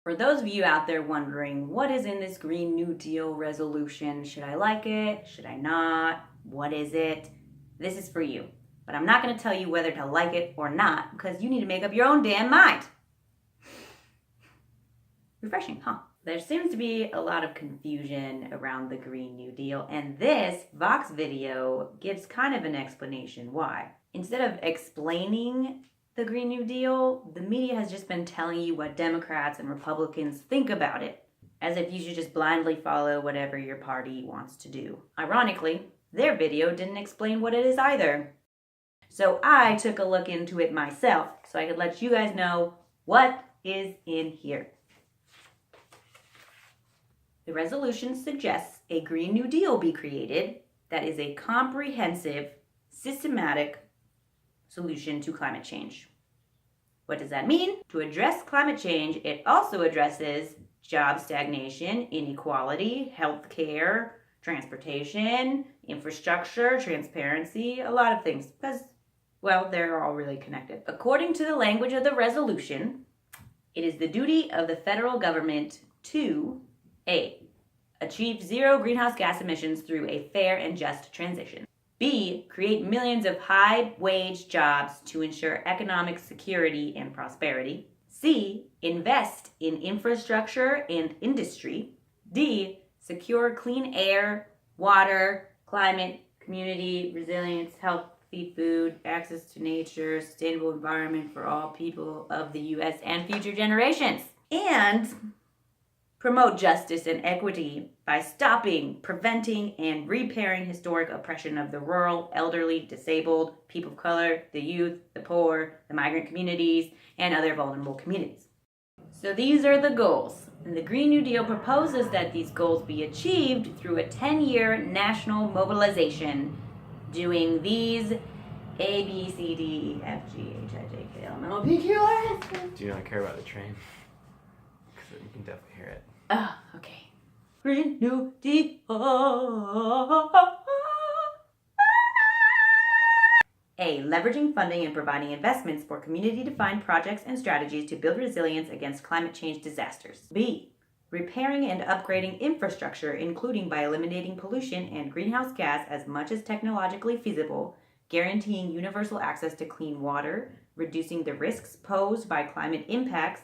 For those of you out there wondering, what is in this Green New Deal resolution? Should I like it? Should I not? What is it? This is for you. But I'm not going to tell you whether to like it or not, because you need to make up your own damn mind. Refreshing, huh? There seems to be a lot of confusion around the Green New Deal, and this Vox video gives kind of an explanation why. Instead of explaining the Green New Deal, the media has just been telling you what Democrats and Republicans think about it, as if you should just blindly follow whatever your party wants to do. Ironically, their video didn't explain what it is either. So I took a look into it myself so I could let you guys know what is in here. The resolution suggests a Green New Deal be created that is a comprehensive, systematic solution to climate change. What does that mean? To address climate change, it also addresses job stagnation, inequality, healthcare, transportation, infrastructure, transparency, a lot of things, because, well, they're all really connected. According to the language of the resolution, it is the duty of the federal government to A. Achieve zero greenhouse gas emissions through a fair and just transition. B. Create millions of high-wage jobs to ensure economic security and prosperity. C. Invest in infrastructure and industry. D. Secure clean air, water, climate, community, resilience, healthy food, access to nature, sustainable environment for all people of the U.S. and future generations. And promote justice and equity by stopping, preventing, and repairing historic oppression of the rural, elderly, disabled, people of color, the youth, the poor, the migrant communities, and other vulnerable communities. So these are the goals. And the Green New Deal proposes that these goals be achieved through a 10-year national mobilization doing these A, B, C, D, E, F, G, H, I, J, K, L, M, N, O, P, Q, R, S. Do you not care about the train? Because you can definitely hear it. Oh, okay. Green New Deal. A. Leveraging funding and providing investments for community-defined projects and strategies to build resilience against climate change disasters. B. Repairing and upgrading infrastructure, including by eliminating pollution and greenhouse gas as much as technologically feasible, guaranteeing universal access to clean water, reducing the risks posed by climate impacts,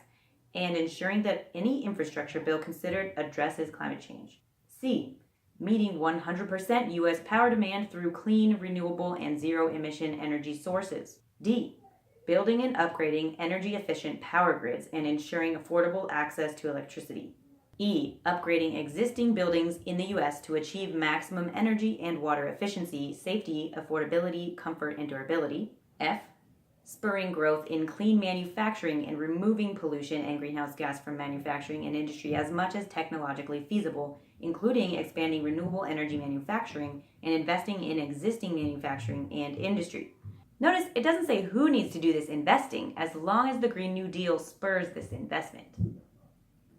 and ensuring that any infrastructure bill considered addresses climate change. C. Meeting 100% U.S. power demand through clean, renewable, and zero-emission energy sources. D. Building and upgrading energy-efficient power grids and ensuring affordable access to electricity. E. Upgrading existing buildings in the U.S. to achieve maximum energy and water efficiency, safety, affordability, comfort, and durability. F. Spurring growth in clean manufacturing and removing pollution and greenhouse gas from manufacturing and industry as much as technologically feasible, including expanding renewable energy manufacturing and investing in existing manufacturing and industry. Notice it doesn't say who needs to do this investing, as long as the Green New Deal spurs this investment.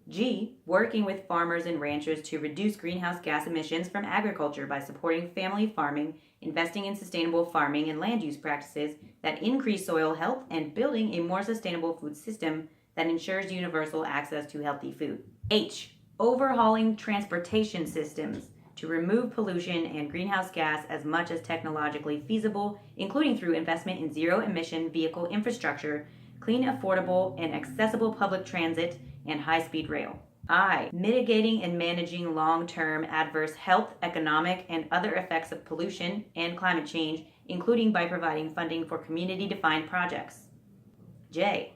G. Working with farmers and ranchers to reduce greenhouse gas emissions from agriculture by supporting family farming, investing in sustainable farming and land use practices that increase soil health, and building a more sustainable food system that ensures universal access to healthy food. H. Overhauling transportation systems to remove pollution and greenhouse gas as much as technologically feasible, including through investment in zero-emission vehicle infrastructure, clean, affordable, and accessible public transit, and high-speed rail. I. Mitigating and managing long-term adverse health, economic, and other effects of pollution and climate change, including by providing funding for community-defined projects. J.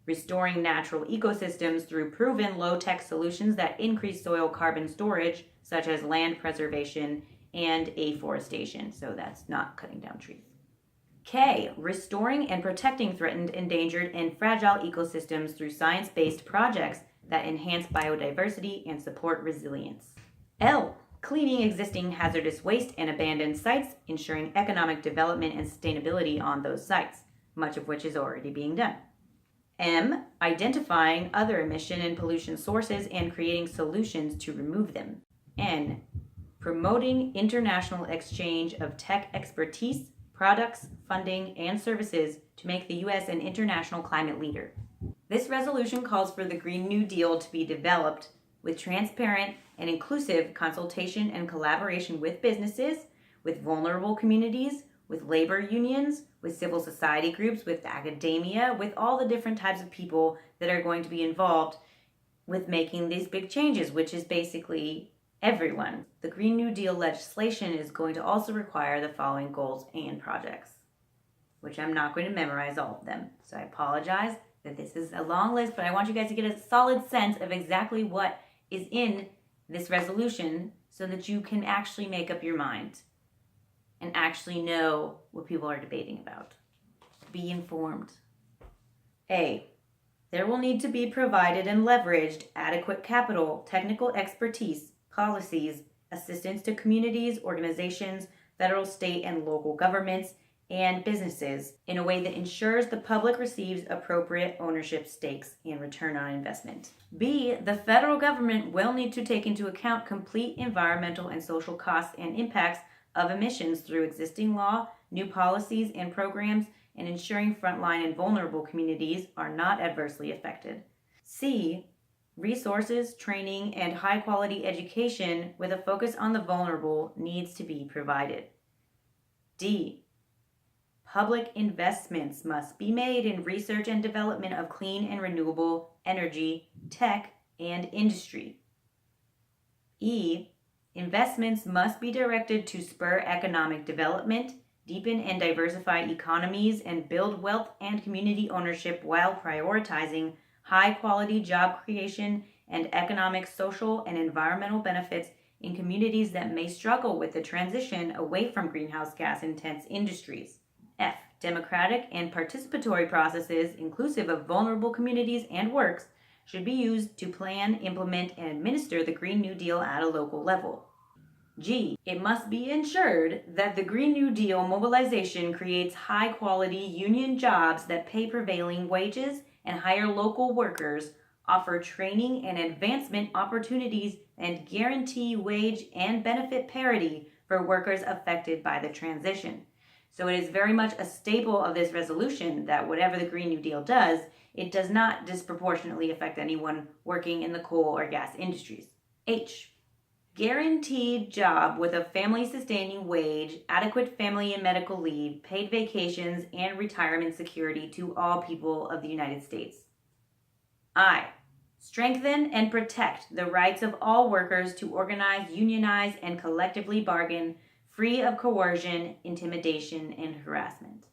Restoring natural ecosystems through proven low-tech solutions that increase soil carbon storage, such as land preservation and afforestation. So that's not cutting down trees. K. Restoring and protecting threatened, endangered, and fragile ecosystems through science-based projects that enhance biodiversity and support resilience. L. Cleaning existing hazardous waste and abandoned sites, ensuring economic development and sustainability on those sites, much of which is already being done. M. Identifying other emission and pollution sources and creating solutions to remove them. N. Promoting international exchange of tech expertise, products, funding, and services to make the U.S. an international climate leader. This resolution calls for the Green New Deal to be developed with transparent and inclusive consultation and collaboration with businesses, with vulnerable communities, with labor unions, with civil society groups, with academia, with all the different types of people that are going to be involved with making these big changes, which is basically everyone. The Green New Deal legislation is going to also require the following goals and projects, which I'm not going to memorize all of them. So I apologize that this is a long list, but I want you guys to get a solid sense of exactly what is in this resolution so that you can actually make up your mind and actually know what people are debating about. Be informed. A. There will need to be provided and leveraged adequate capital, technical expertise, policies, assistance to communities, organizations, federal, state, and local governments, and businesses in a way that ensures the public receives appropriate ownership stakes and return on investment. B, the federal government will need to take into account complete environmental and social costs and impacts of emissions through existing law, new policies and programs, and ensuring frontline and vulnerable communities are not adversely affected. C, resources, training, and high-quality education with a focus on the vulnerable needs to be provided. D, public investments must be made in research and development of clean and renewable energy, tech, and industry. E, investments must be directed to spur economic development, deepen and diversify economies, and build wealth and community ownership while prioritizing high-quality job creation and economic, social, and environmental benefits in communities that may struggle with the transition away from greenhouse gas-intense industries. F. Democratic and participatory processes, inclusive of vulnerable communities and works, should be used to plan, implement, and administer the Green New Deal at a local level. G. It must be ensured that the Green New Deal mobilization creates high-quality union jobs that pay prevailing wages and hire local workers, offer training and advancement opportunities, and guarantee wage and benefit parity for workers affected by the transition. So it is very much a staple of this resolution that whatever the Green New Deal does, it does not disproportionately affect anyone working in the coal or gas industries. H. Guaranteed job with a family-sustaining wage, adequate family and medical leave, paid vacations, and retirement security to all people of the United States. I. Strengthen and protect the rights of all workers to organize, unionize, and collectively bargain, free of coercion, intimidation, and harassment.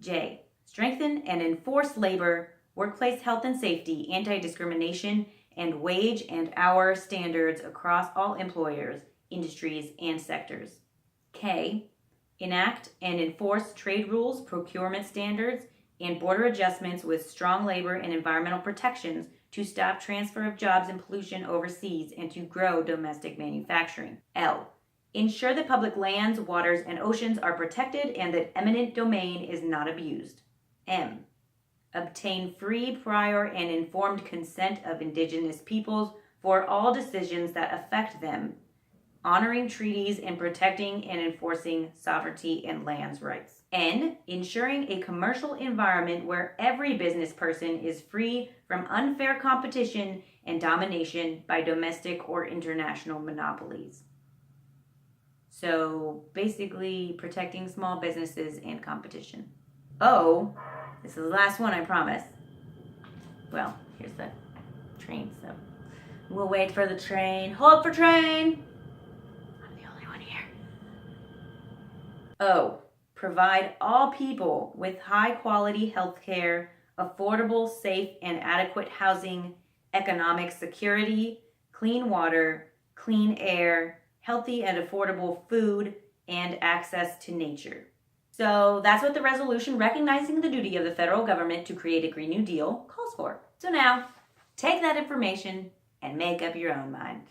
J. Strengthen and enforce labor, workplace health and safety, anti-discrimination, and wage and hour standards across all employers, industries, and sectors. K. Enact and enforce trade rules, procurement standards, and border adjustments with strong labor and environmental protections to stop transfer of jobs and pollution overseas and to grow domestic manufacturing. L. Ensure that public lands, waters, and oceans are protected and that eminent domain is not abused. M. Obtain free, prior, and informed consent of indigenous peoples for all decisions that affect them, honoring treaties and protecting and enforcing sovereignty and lands rights. N. Ensuring a commercial environment where every business person is free from unfair competition and domination by domestic or international monopolies. So basically protecting small businesses and competition. O. This is the last one, I promise. Well, here's the train, so we'll wait for the train. Hold for train! I'm the only one here. O. Provide all people with high-quality health care, affordable, safe, and adequate housing, economic security, clean water, clean air, healthy and affordable food, and access to nature. So that's what the resolution recognizing the duty of the federal government to create a Green New Deal calls for. So now, take that information and make up your own mind.